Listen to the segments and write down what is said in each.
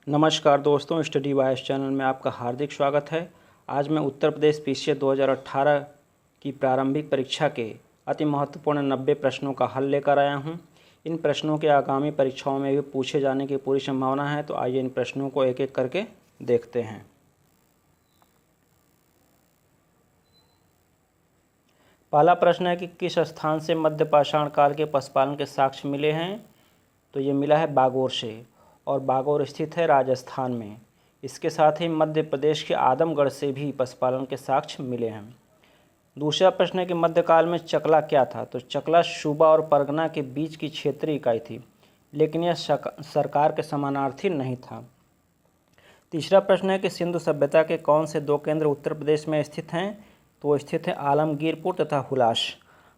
नमस्कार दोस्तों, study wise channel में आपका हार्दिक स्वागत है। आज मैं उत्तर प्रदेश पीसीएस 2018 की प्रारंभिक परीक्षा के अति महत्वपूर्ण 90 प्रश्नों का हल लेकर आया हूं। इन प्रश्नों के आगामी परीक्षाओं में भी पूछे जाने की पूरी संभावना है, तो आइए इन प्रश्नों को एक एक करके देखते हैं। पहला प्रश्न है कि किस स्थान से मध्य पाषाण काल के पशुपालन के साक्ष्य मिले हैं। तो ये मिला है बागोर से, और बागोर स्थित है राजस्थान में। इसके साथ ही मध्य प्रदेश के आदमगढ़ से भी पशुपालन के साक्ष्य मिले हैं। दूसरा प्रश्न है कि मध्यकाल में चकला क्या था। तो चकला सूबा और परगना के बीच की क्षेत्रीय इकाई थी, लेकिन यह सरकार के समानार्थी नहीं था। तीसरा प्रश्न है कि सिंधु सभ्यता के कौन से दो केंद्र उत्तर प्रदेश में स्थित हैं। तो वो स्थित है आलमगीरपुर तथा हुलास।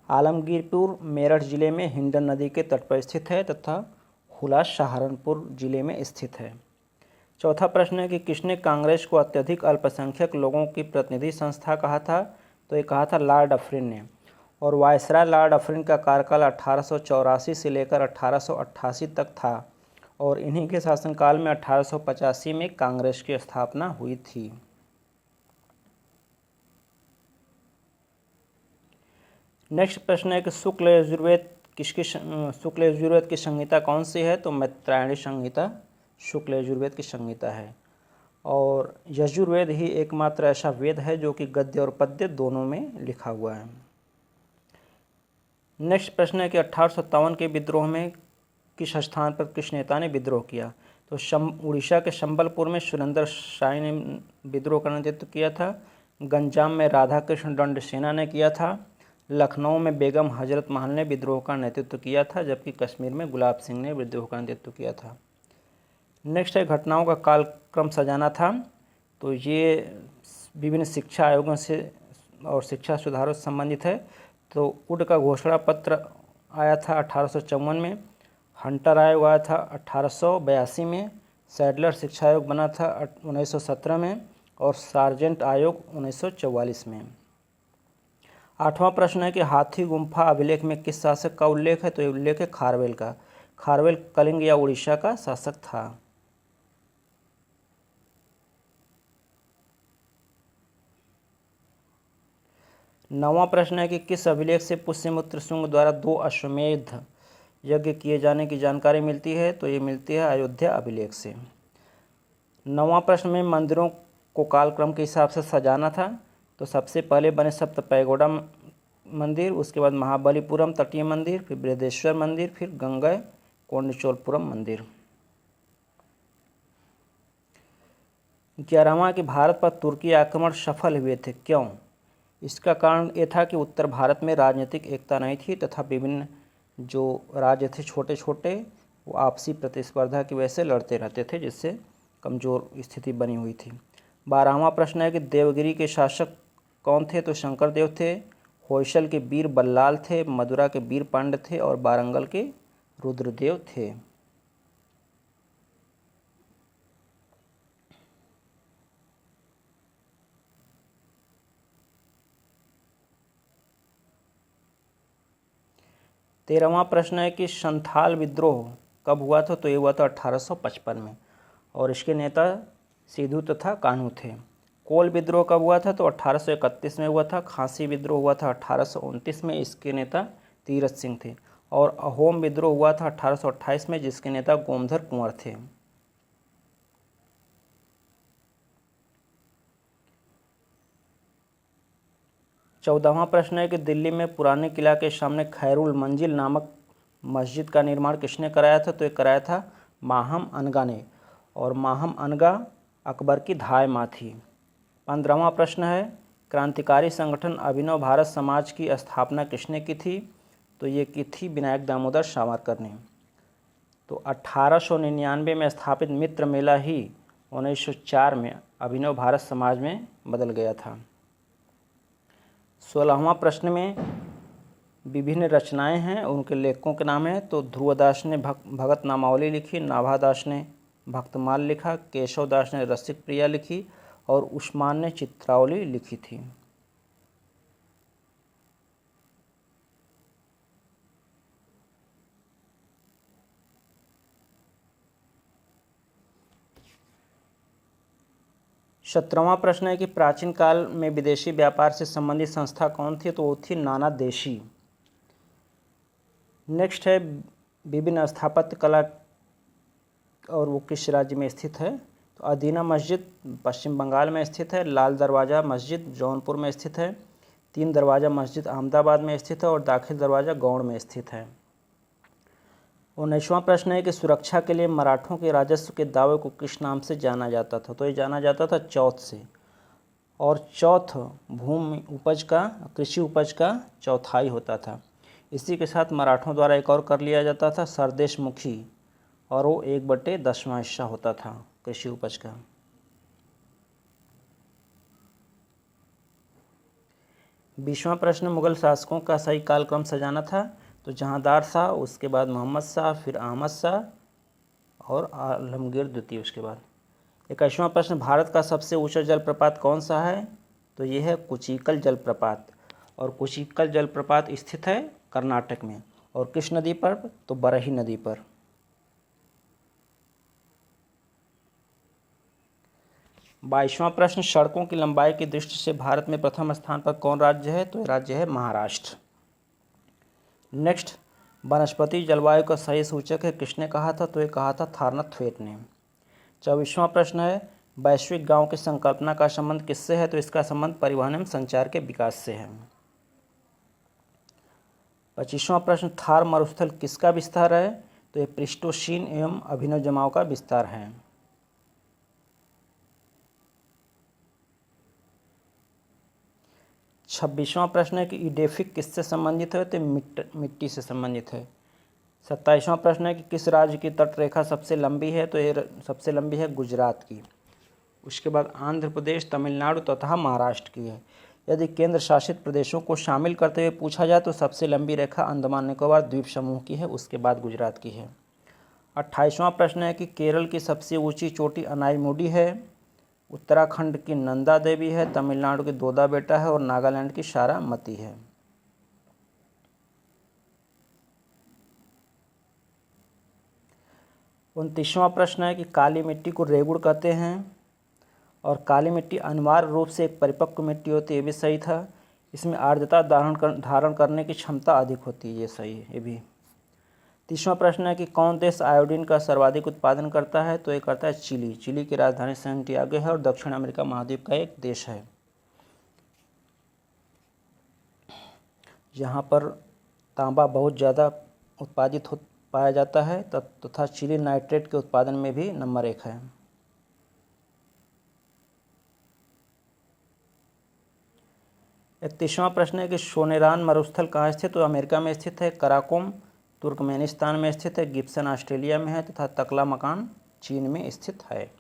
आलमगीरपुर मेरठ जिले में हिंडन नदी के तट पर स्थित है तथा हुलास सहारनपुर जिले में स्थित है। चौथा प्रश्न है कि किसने कांग्रेस को अत्यधिक अल्पसंख्यक लोगों की प्रतिनिधि संस्था कहा था। तो ये कहा था लॉर्ड डफरिन ने। और वायसराय लॉर्ड डफरिन का कार्यकाल 1884 से लेकर 1888 तक था, और इन्हीं के शासनकाल में 1885 में कांग्रेस की स्थापना हुई थी। नेक्स्ट प्रश्न है कि शुक्ल यजुर्वेद की संहिता कौन सी है। तो मैत्रायणी संहिता शुक्ल यजुर्वेद की संहिता है, और यजुर्वेद ही एकमात्र ऐसा वेद है जो कि गद्य और पद्य दोनों में लिखा हुआ है। नेक्स्ट प्रश्न है कि 1857 के विद्रोह में किस स्थान पर किस नेता ने विद्रोह किया। तो उड़ीसा के संबलपुर में सुरेंद्र साय ने विद्रोह का नेतृत्व किया था। गंजाम में राधा कृष्ण दंड सेना ने किया था। लखनऊ में बेगम हजरत महल ने विद्रोह का नेतृत्व किया था, जबकि कश्मीर में गुलाब सिंह ने विद्रोह का नेतृत्व किया था। नेक्स्ट है घटनाओं का कालक्रम सजाना था। तो ये विभिन्न शिक्षा आयोगों से और शिक्षा सुधारों से संबंधित है। तो उड का घोषणा पत्र आया था 1854 में। हंटर आयोग आया था 1882 में। सैडलर शिक्षा आयोग बना था 1917 में, और सार्जेंट आयोग 1944 में। आठवां प्रश्न है कि हाथी गुम्फा अभिलेख में किस शासक का उल्लेख है। तो ये उल्लेख है खारवेल का। खारवेल कलिंग या उड़ीसा का शासक था। नौवां प्रश्न है कि किस अभिलेख से पुष्यमित्र शुंग द्वारा 2 अश्वमेध यज्ञ किए जाने की जानकारी मिलती है। तो ये मिलती है अयोध्या अभिलेख से। नौवां प्रश्न में मंदिरों को कालक्रम के हिसाब से सजाना था। तो सबसे पहले बने सप्त पैगोडा मंदिर, उसके बाद महाबलीपुरम तटीय मंदिर, फिर बृहदेश्वर मंदिर, फिर गंगा कोंडचोलपुरम मंदिर। 11वां कि भारत पर तुर्की आक्रमण सफल हुए थे, क्यों। इसका कारण ये था कि उत्तर भारत में राजनीतिक एकता नहीं थी तथा विभिन्न जो राज्य थे छोटे छोटे, वो आपसी प्रतिस्पर्धा की वजह से लड़ते रहते थे, जिससे कमज़ोर स्थिति बनी हुई थी। 12वां प्रश्न है कि देवगिरी के शासक कौन थे। तो शंकरदेव थे। होयसल के वीर बल्लाल थे। मदुरा के वीर पांड्य थे, और वारंगल के रुद्रदेव थे। तेरहवां प्रश्न है कि संथाल विद्रोह कब हुआ था। तो ये हुआ था 1855 में, और इसके नेता सिद्धू तथा कान्हू थे। कोल विद्रोह कब हुआ था। तो 1831 में हुआ था। खांसी विद्रोह हुआ था 1829 में, इसके नेता तीरथ सिंह थे। और अहोम विद्रोह हुआ था 1828 में, जिसके नेता गोमधर कुंवर थे। चौदहवां प्रश्न है कि दिल्ली में पुराने किला के सामने खैरुल मंजिल नामक मस्जिद का निर्माण किसने कराया था। तो ये कराया था माहम अनगा ने, और माहम अनगा अकबर की धाय माँ थी। 15वां प्रश्न है क्रांतिकारी संगठन अभिनव भारत समाज की स्थापना किसने की थी। तो ये की थी विनायक दामोदर सावरकर ने। तो 1899 में स्थापित मित्र मेला ही 1904 में अभिनव भारत समाज में बदल गया था। 16वां प्रश्न में विभिन्न रचनाएं हैं, उनके लेखकों के नाम हैं। तो ध्रुवदास ने भगत नामावली लिखी, नाभादास ने भक्तमाल लिखा, केशव दास ने रसिक प्रिया लिखी, और उस्मान ने चित्रावली लिखी थी। 17वां प्रश्न है कि प्राचीन काल में विदेशी व्यापार से संबंधित संस्था कौन थी, तो वो थी नाना देशी। नेक्स्ट है विभिन्न स्थापत्य कला और वो किस राज्य में स्थित है, तो अदीना मस्जिद पश्चिम बंगाल में स्थित है, लाल दरवाज़ा मस्जिद जौनपुर में स्थित है, तीन दरवाज़ा मस्जिद अहमदाबाद में स्थित है और दाखिल दरवाज़ा गौड़ में स्थित है। 19वां प्रश्न है कि सुरक्षा के लिए मराठों के राजस्व के दावे को किस नाम से जाना जाता था, तो ये जाना जाता था चौथ से, और चौथ भूमि उपज का कृषि उपज का चौथाई होता था। इसी के साथ मराठों द्वारा एक और कर लिया जाता था सरदेशमुखी, और वो 1/10वां हिस्सा होता था कृषि उपज का। 20वां प्रश्न मुगल शासकों का सही कालक्रम सजाना था, तो जहांदार शाह, उसके बाद मोहम्मद शाह, फिर अहमद शाह और आलमगीर द्वितीय उसके बाद। 21वां प्रश्न भारत का सबसे ऊंचा जलप्रपात कौन सा है, तो ये है कुचिकल जलप्रपात, और कुचिकल जलप्रपात स्थित है कर्नाटक में, और किस नदी पर, तो बरही नदी पर। 22वां प्रश्न सड़कों की लंबाई की दृष्टि से भारत में प्रथम स्थान पर कौन राज्य है, तो ये राज्य है महाराष्ट्र। नेक्स्ट वनस्पति जलवायु का सही सूचक है किसने कहा था, तो ये कहा था थारनाथवेट ने। 24वां प्रश्न है वैश्विक गांव की संकल्पना का संबंध किससे है, तो इसका संबंध परिवहन एवं संचार के विकास से है। 25वां प्रश्न थार मरुस्थल किसका विस्तार है, तो ये प्लिस्टोसीन एवं अभिनव जमाव का विस्तार है। 26वां प्रश्न है कि इडेफिक किससे संबंधित है, तो मिट्टी से संबंधित है। 27वां प्रश्न है कि किस राज्य की तटरेखा सबसे लंबी है, तो ये सबसे लंबी है गुजरात की। उसके बाद आंध्र प्रदेश, तमिलनाडु तथा महाराष्ट्र की है। यदि केंद्र शासित प्रदेशों को शामिल करते हुए पूछा जाए तो सबसे लंबी रेखा अंडमान निकोबार द्वीप समूह की है, उसके बाद गुजरात की है। 28वां प्रश्न है कि केरल की सबसे ऊंची चोटी अनाईमुडी है, उत्तराखंड की नंदा देवी है, तमिलनाडु की दोदा बेटा है और नागालैंड की सारामती है। उनतीसवां प्रश्न है कि काली मिट्टी को रेगुड़ कहते हैं, और काली मिट्टी अनिवार्य रूप से एक परिपक्व मिट्टी होती है, ये भी सही था। इसमें आर्द्रता धारण करने की क्षमता अधिक होती है, ये सही है ये भी। 30वां प्रश्न है कि कौन देश आयोडीन का सर्वाधिक उत्पादन करता है, तो ये करता है चिली। चिली की राजधानी सैंटियागो है और दक्षिण अमेरिका महाद्वीप का एक देश है। यहाँ पर तांबा बहुत ज़्यादा उत्पादित पाया जाता है तथा चिली नाइट्रेट के उत्पादन में भी नंबर 1 है। 31वां प्रश्न है कि सोनेरान मरुस्थल कहाँ स्थित, तो अमेरिका में स्थित है, कराकोम तुर्कमेनिस्तान में स्थित है, गिब्सन ऑस्ट्रेलिया में है तथा तकला मकान चीन में स्थित है।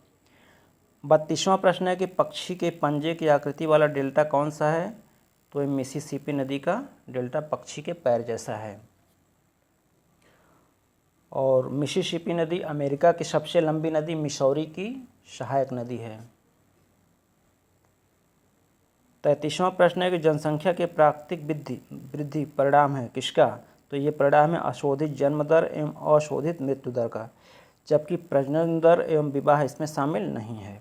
32वां प्रश्न है कि पक्षी के पंजे की आकृति वाला डेल्टा कौन सा है, तो ये मिसिसिपी नदी का डेल्टा पक्षी के पैर जैसा है। और मिसिसिपी नदी अमेरिका की सबसे लंबी नदी मिसौरी की सहायक नदी है। 33वां प्रश्न है कि जनसंख्या के प्राकृतिक वृद्धि परिणाम है किसका, तो ये परिणाम है अशोधित जन्म दर एवं अशोधित मृत्यु दर का, जबकि प्रजनन दर एवं विवाह इसमें शामिल नहीं है।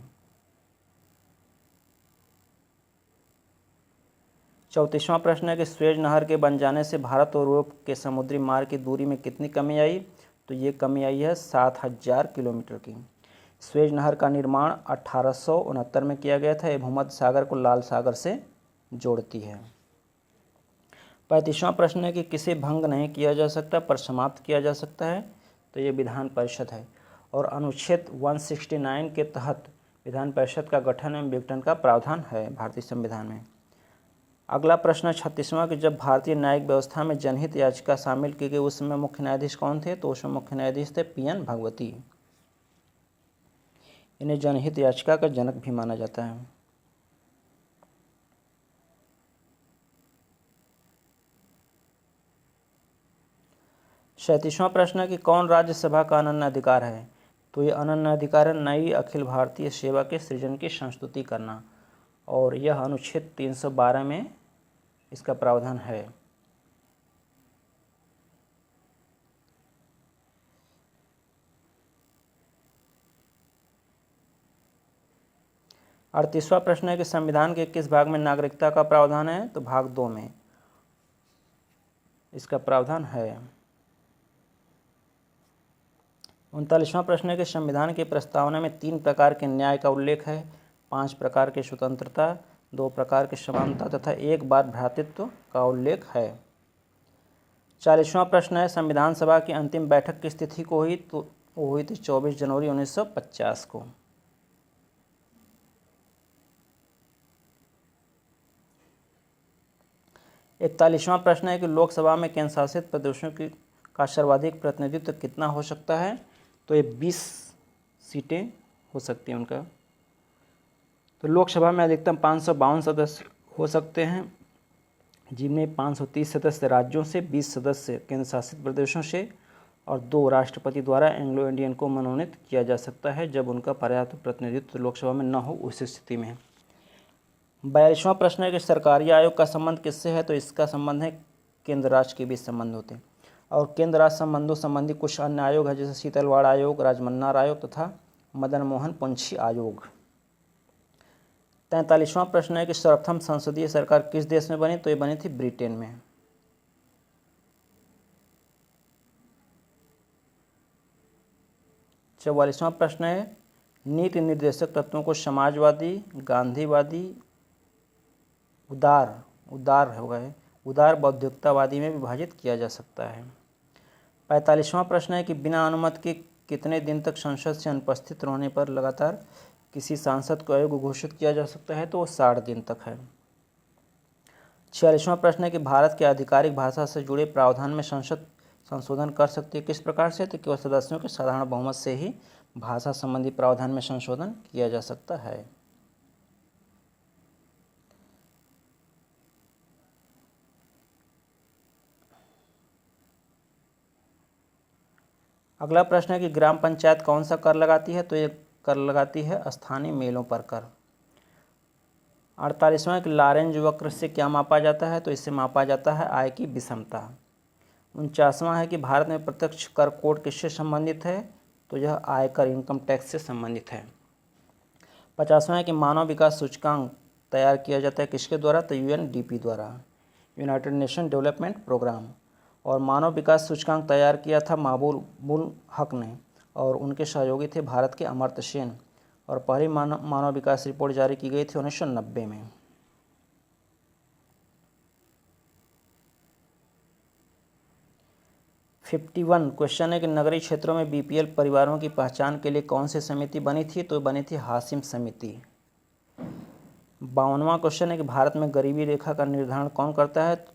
34वां प्रश्न है कि स्वेज नहर के बन जाने से भारत और यूरोप के समुद्री मार्ग की दूरी में कितनी कमी आई, तो ये कमी आई है 7000 किलोमीटर की। स्वेज नहर का निर्माण 1869 में किया गया था। ये भूमध्य सागर को लाल सागर से जोड़ती है। 35वां प्रश्न है कि किसे भंग नहीं किया जा सकता पर समाप्त किया जा सकता है, तो ये विधान परिषद है, और अनुच्छेद 169 के तहत विधान परिषद का गठन एवं विघटन का प्रावधान है भारतीय संविधान में। अगला प्रश्न 36वां कि जब भारतीय न्यायिक व्यवस्था में जनहित याचिका शामिल की गई उस समय मुख्य न्यायाधीश कौन थे, तो उसमें मुख्य न्यायाधीश थे PN भगवती। इन्हें जनहित याचिका का जनक भी माना जाता है। सैंतीसवां प्रश्न है कि कौन राज्यसभा का अनन्य अधिकार है, तो ये अनन्य अधिकार है नई अखिल भारतीय सेवा के सृजन की संस्तुति करना, और यह अनुच्छेद 312 में इसका प्रावधान है। 38वां प्रश्न है कि संविधान के किस भाग में नागरिकता का प्रावधान है? तो भाग 2 में इसका प्रावधान है। 39वां प्रश्न है कि संविधान की प्रस्तावना में 3 प्रकार के न्याय का उल्लेख है, 5 प्रकार की स्वतंत्रता, 2 प्रकार की समानता तथा 1 बार भ्रातृत्व का उल्लेख है। 40वां प्रश्न है संविधान सभा की अंतिम बैठक किस तिथि को हुई? तो वो हुई थी 24 जनवरी 1950 को। इकतालीसवां प्रश्न है कि लोकसभा में केंद्र शासित प्रदेशों का सर्वाधिक प्रतिनिधित्व कितना हो सकता है? तो ये 20 सीटें हो सकती हैं उनका। तो लोकसभा में अधिकतम 552 सदस्य हो सकते हैं, जिनमें 530 सदस्य राज्यों से, 20 सदस्य केंद्र शासित प्रदेशों से और 2 राष्ट्रपति द्वारा एंग्लो इंडियन को मनोनीत किया जा सकता है जब उनका पर्याप्त प्रतिनिधित्व लोकसभा में न हो उस स्थिति में। 42वां प्रश्न है कि सरकारी आयोग का संबंध किससे है? तो इसका संबंध है केंद्र राज्य के बीच संबंध होते हैं और केंद्र राज्य संबंधों संबंधी कुछ अन्य आयोग है जैसे शीतलवाड़ आयोग, राजमन्नार आयोग तथा मदन मोहन पुंछी आयोग। 43वां प्रश्न है कि सर्वप्रथम संसदीय सरकार किस देश में बनी? तो ये बनी थी ब्रिटेन में। चौवालीसवां प्रश्न है नीति निर्देशक तत्वों को समाजवादी, गांधीवादी, उदार बौद्धिकतावादी में विभाजित किया जा सकता है। 45वां प्रश्न है कि बिना अनुमति के कितने दिन तक संसद से अनुपस्थित रहने पर लगातार किसी सांसद को अयोग्य घोषित किया जा सकता है? तो वो 60 दिन तक है। 46वां प्रश्न है कि भारत के आधिकारिक भाषा से जुड़े प्रावधान में संसद संशोधन कर सकती है, किस प्रकार से? तो केवल सदस्यों के साधारण बहुमत से ही भाषा संबंधी प्रावधान में संशोधन किया जा सकता है। अगला प्रश्न है कि ग्राम पंचायत कौन सा कर लगाती है? तो ये कर लगाती है स्थानीय मेलों पर कर। 48वां कि लॉरेंज वक्र से क्या मापा जाता है? तो इससे मापा जाता है आय की विषमता। 49वां है कि भारत में प्रत्यक्ष कर कोड किससे संबंधित है? तो यह आयकर इनकम टैक्स से संबंधित है। 50वां है कि मानव विकास सूचकांक तैयार किया जाता है किसके द्वारा? तो यूएनडीपी द्वारा, यूनाइटेड नेशन डेवलपमेंट प्रोग्राम। और मानव विकास सूचकांक तैयार किया था महबूबुल हक ने और उनके सहयोगी थे भारत के अमर्त्य सेन और पहली मानव विकास रिपोर्ट जारी की गई थी 1990 में। क्वेश्चन है कि नगरीय क्षेत्रों में बीपीएल परिवारों की पहचान के लिए कौन सी समिति बनी थी? तो बनी थी हाशिम समिति। 52वां क्वेश्चन है कि भारत में गरीबी रेखा का निर्धारण कौन करता है?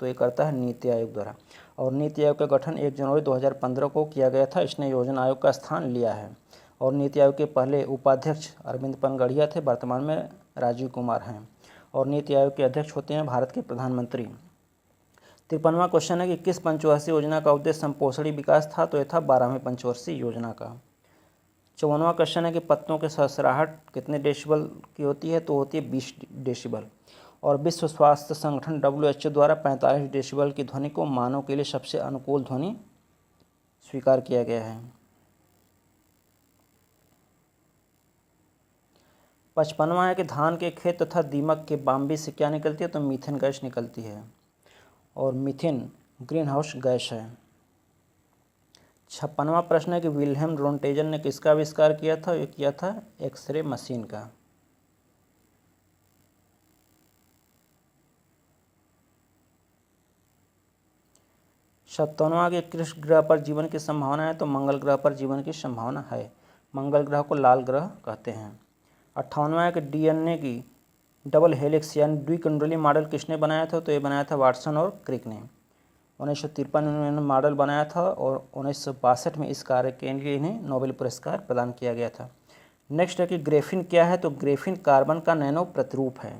तो ये करता है नीति आयोग द्वारा और नीति आयोग का गठन 1 जनवरी 2015 को किया गया था। इसने योजना आयोग का स्थान लिया है और नीति आयोग के पहले उपाध्यक्ष अरविंद पनगड़िया थे, वर्तमान में राजीव कुमार हैं और नीति आयोग के अध्यक्ष होते हैं भारत के प्रधानमंत्री। 53वां क्वेश्चन है कि किस पंचवर्षीय योजना का उद्देश्य संपोषणी विकास था? तो यह था 12वें पंचवर्षीय योजना का। 54वां क्वेश्चन है कि पत्तों के सरसराहट कितने डेसिबल की होती है? तो होती है 20 डेसिबल और विश्व स्वास्थ्य संगठन WHO द्वारा 45 डेसिबल की ध्वनि को मानव के लिए सबसे अनुकूल ध्वनि स्वीकार किया गया है। 55वां है कि धान के खेत तथा दीमक के बाम्बी से क्या निकलती है? तो मीथेन गैस निकलती है और मीथेन ग्रीन हाउस गैस है। 56वां प्रश्न है कि विल्हेम रोन्टेजन ने किसका आविष्कार किया था? ये किया था एक्सरे मशीन का। 57वां कि किस ग्रह पर जीवन की संभावना है? तो मंगल ग्रह पर जीवन की संभावना है। मंगल ग्रह को लाल ग्रह कहते हैं। 58वां है कि डीएनए की डबल हेलिक्स यानी द्विकुंडली मॉडल किसने बनाया था? तो ये बनाया था वाटसन और क्रिक ने। 1953 में इन्होंने मॉडल बनाया था और 1962 में इस कार्य के लिए इन्हें नोबेल पुरस्कार प्रदान किया गया था। नेक्स्ट है कि ग्रेफिन क्या है? तो ग्रेफिन कार्बन का नैनो प्रतिरूप है।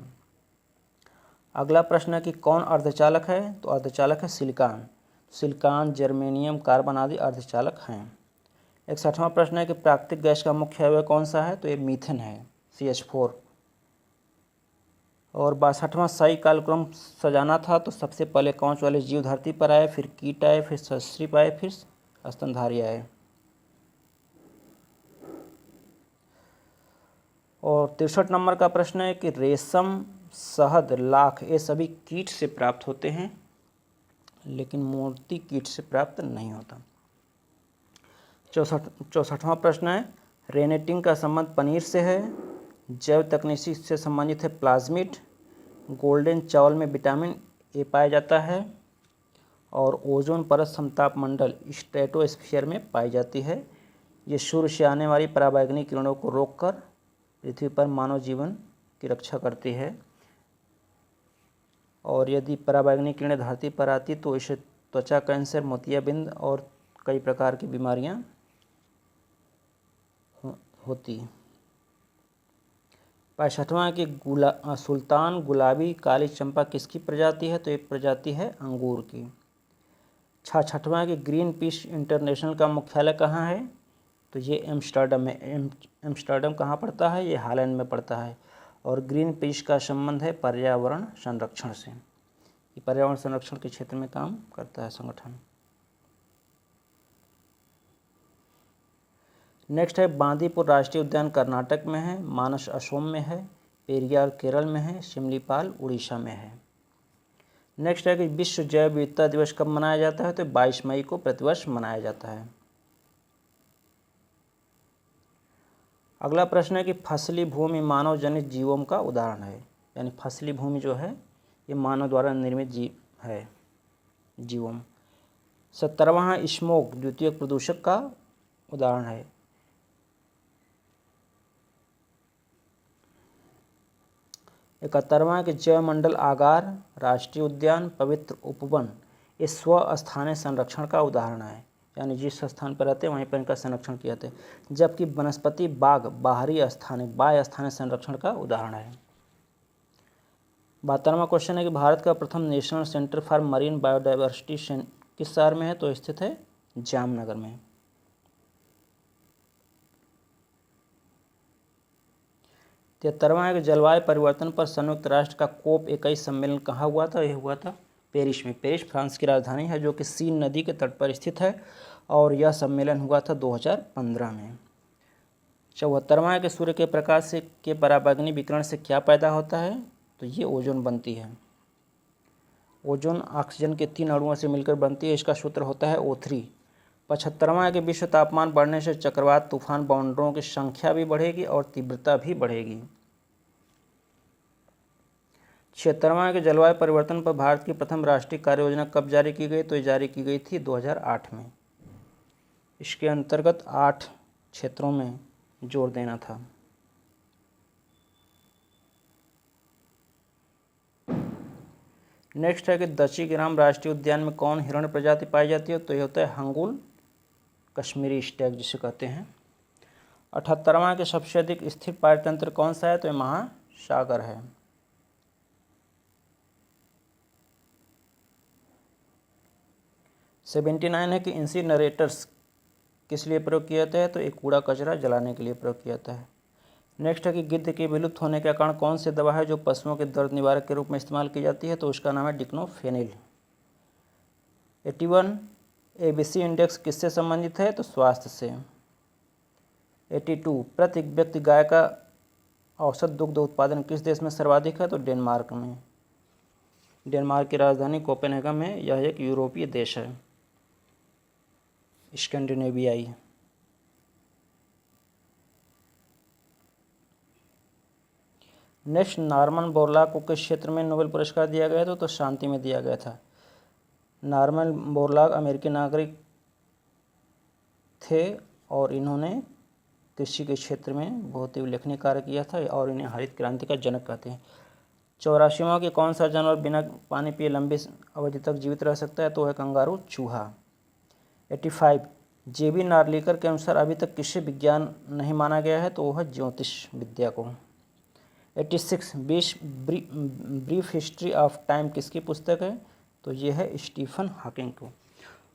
अगला प्रश्न है कि कौन अर्धचालक है? तो अर्धचालक है सिलिकॉन। सिलिकॉन, जर्मेनियम, कार्बन आदि अर्धचालक हैं। 61वां प्रश्न है कि प्राकृतिक गैस का मुख्य अवयव कौन सा है? तो ये मीथेन है, CH4। और 62वां सही कालक्रम सजाना था तो सबसे पहले कांच वाले जीव धरती पर आए, फिर कीट आए, फिर सरीसृप आए, फिर स्तनधारी आए। और 63 नंबर का प्रश्न है कि रेशम, शहद, लाख ये सभी कीट से प्राप्त होते हैं, लेकिन मोती कीट से प्राप्त नहीं होता। 64वां प्रश्न है रेनेटिंग का संबंध पनीर से है, जैव तकनीकी से संबंधित है प्लाज्मिड, गोल्डन चावल में विटामिन ए पाया जाता है, और ओजोन परत समतापमंडल स्ट्रेटोस्फीयर में पाई जाती है। ये सूर्य से आने वाली पराबैंगनी किरणों को रोककर पृथ्वी पर मानव जीवन की रक्षा करती है, और यदि पराबैंगनी किरणें धरती पर आती तो इससे त्वचा कैंसर, मोतियाबिंद और कई प्रकार की बीमारियां होती। 65वां कि सुल्तान गुलाबी काली चंपा किसकी प्रजाति है, तो एक प्रजाति है अंगूर की। 66वां कि ग्रीन पीस इंटरनेशनल का मुख्यालय कहाँ है, तो ये एम्स्टर्डम में। एम्स्टर्डम कहाँ पड़ता है, ये हॉलैंड में पड़ता है। और ग्रीन पीस का संबंध है पर्यावरण संरक्षण से, ये पर्यावरण संरक्षण के क्षेत्र में काम करता है संगठन। नेक्स्ट है बांदीपुर राष्ट्रीय उद्यान कर्नाटक में है, मानस असम में है, पेरियार केरल में है, शिमलीपाल उड़ीसा में है। नेक्स्ट है कि विश्व जैव विविधता दिवस कब मनाया जाता है, तो 22 मई को प्रतिवर्ष मनाया जाता है। अगला प्रश्न है कि फसली भूमि मानव जनित जीवों का उदाहरण है, यानी फसली भूमि जो है ये मानव द्वारा निर्मित जीव है जीवों। 70वां स्मोक द्वितीयक प्रदूषक का उदाहरण है। 71वां कि जैवमंडल आगार, राष्ट्रीय उद्यान, पवित्र उपवन ये स्वस्थानीय संरक्षण का उदाहरण है, यानी जिस स्थान पर रहते हैं वहीं पर इनका संरक्षण किया जाता है। जबकि वनस्पति बाग बाहरी बाह्य स्थानीय संरक्षण का उदाहरण है। 72वां क्वेश्चन है कि भारत का प्रथम national centre for marine biodiversity किस शहर में है, तो स्थित है जामनगर में। 73वां है कि जलवायु परिवर्तन पर संयुक्त राष्ट्र का COP21 सम्मेलन कहाँ हुआ था, यह हुआ था पेरिस में। पेरिस फ्रांस की राजधानी है जो कि सीन नदी के तट पर स्थित है, और यह सम्मेलन हुआ था 2015 में। 74वां है कि सूर्य के प्रकाश के पराबैंगनी विकिरण से क्या पैदा होता है, तो ये ओजोन बनती है। ओजोन ऑक्सीजन के 3 अणुओं से मिलकर बनती है, इसका सूत्र होता है O3। 75वां है कि विश्व तापमान बढ़ने से चक्रवात, तूफान, बाउंड्रों की संख्या भी बढ़ेगी और तीव्रता भी बढ़ेगी। 76वां है कि जलवायु परिवर्तन पर भारत की प्रथम राष्ट्रीय कार्य योजना कब जारी की गई, तो ये जारी की गई थी 2008 में। इसके अंतर्गत 8 क्षेत्रों में जोर देना था। नेक्स्ट है कि दशीग्राम राष्ट्रीय उद्यान में कौन हिरण प्रजाति पाई जाती है, तो ये होता है हंगुल कश्मीरी स्टैग जिसे कहते हैं। 78वां के सबसे अधिक स्थिर पारतंत्र कौन सा है, तो ये महासागर है। 79 है कि इंसिनरेटर्स किस लिए प्रयोग किया जाता है, तो एक कूड़ा कचरा जलाने के लिए प्रयोग किया जाता है। नेक्स्ट है कि गिद्ध के विलुप्त होने के कारण कौन सी दवा है जो पशुओं के दर्द निवारक के रूप में इस्तेमाल की जाती है, तो उसका नाम है डिक्लोफेनिल। 81 ABC इंडेक्स किससे संबंधित है, तो स्वास्थ्य से। 82 प्रति व्यक्ति गाय का औसत दुग्ध उत्पादन किस देश में सर्वाधिक है, तो डेनमार्क में। डेनमार्क की राजधानी कोपेनहेगन में, यह एक यूरोपीय देश है, स्कैंडिनेवियाई। नेक्स्ट नॉर्मन बोरलॉग को किस क्षेत्र में नोबेल पुरस्कार दिया गया था, तो शांति में दिया गया था। नॉर्मन बोरलॉग अमेरिकी नागरिक थे और इन्होंने कृषि के क्षेत्र में बहुत ही उल्लेखनीय कार्य किया था और इन्हें हरित क्रांति का जनक कहते हैं। 84वां कि कौन सा जानवर बिना पानी पिए लंबी अवधि तक जीवित रह सकता है, तो है कंगारू चूहा। 85 JB नार्लिकर के अनुसार अभी तक किसे विज्ञान नहीं माना गया है, तो वह है ज्योतिष विद्या को। 86 ब्रीफ हिस्ट्री ऑफ टाइम किसकी पुस्तक है, तो यह है स्टीफन हॉकिंग को।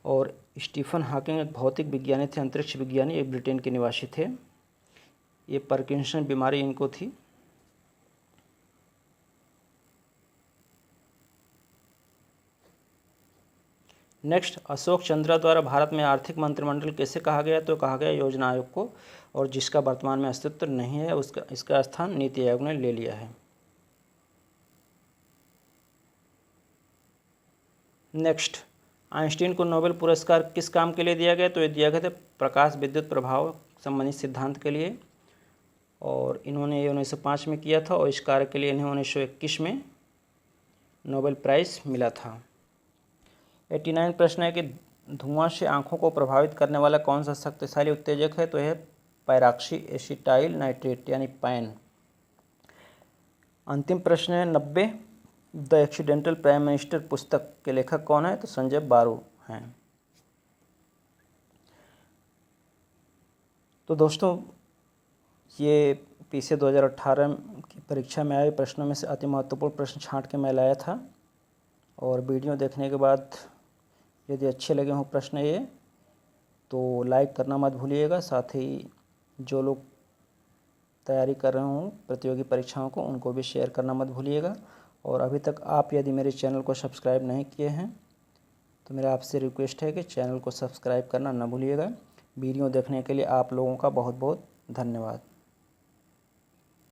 और स्टीफन हॉकिंग एक भौतिक विज्ञानी थे, अंतरिक्ष विज्ञानी, एक ब्रिटेन के निवासी थे। ये पार्किंसन बीमारी इनको थी। नेक्स्ट अशोक चंद्रा द्वारा भारत में आर्थिक मंत्रिमंडल कैसे कहा गया, तो कहा गया योजना आयोग को। और जिसका वर्तमान में अस्तित्व नहीं है इसका स्थान नीति आयोग ने ले लिया है। नेक्स्ट, आइंस्टीन को नोबेल पुरस्कार किस काम के लिए दिया गया? तो ये दिया गया था प्रकाश विद्युत प्रभाव संबंधित सिद्धांत के लिए, और इन्होंने ये 1905 में किया था और इस कार्य के लिए इन्हें 1921 में नोबेल प्राइज़ मिला था। 89 प्रश्न है कि धुआं से आँखों को प्रभावित करने वाला कौन सा शक्तिशाली उत्तेजक है? तो यह पैराक्सी एसिटाइल नाइट्रेट यानी पैन। अंतिम प्रश्न है 90, द एक्सीडेंटल प्राइम मिनिस्टर पुस्तक के लेखक कौन है? तो संजय बारू हैं। तो दोस्तों, ये पीछे 2018 की परीक्षा में आए प्रश्नों में से अति महत्वपूर्ण प्रश्न छांट के मैं लाया था, और वीडियो देखने के बाद यदि अच्छे लगे हों प्रश्न ये, तो लाइक करना मत भूलिएगा। साथ ही जो लोग तैयारी कर रहे हों प्रतियोगी परीक्षाओं को, उनको भी शेयर करना मत भूलिएगा। और अभी तक आप यदि मेरे चैनल को सब्सक्राइब नहीं किए हैं तो मेरा आपसे रिक्वेस्ट है कि चैनल को सब्सक्राइब करना न भूलिएगा। वीडियो देखने के लिए आप लोगों का बहुत बहुत धन्यवाद।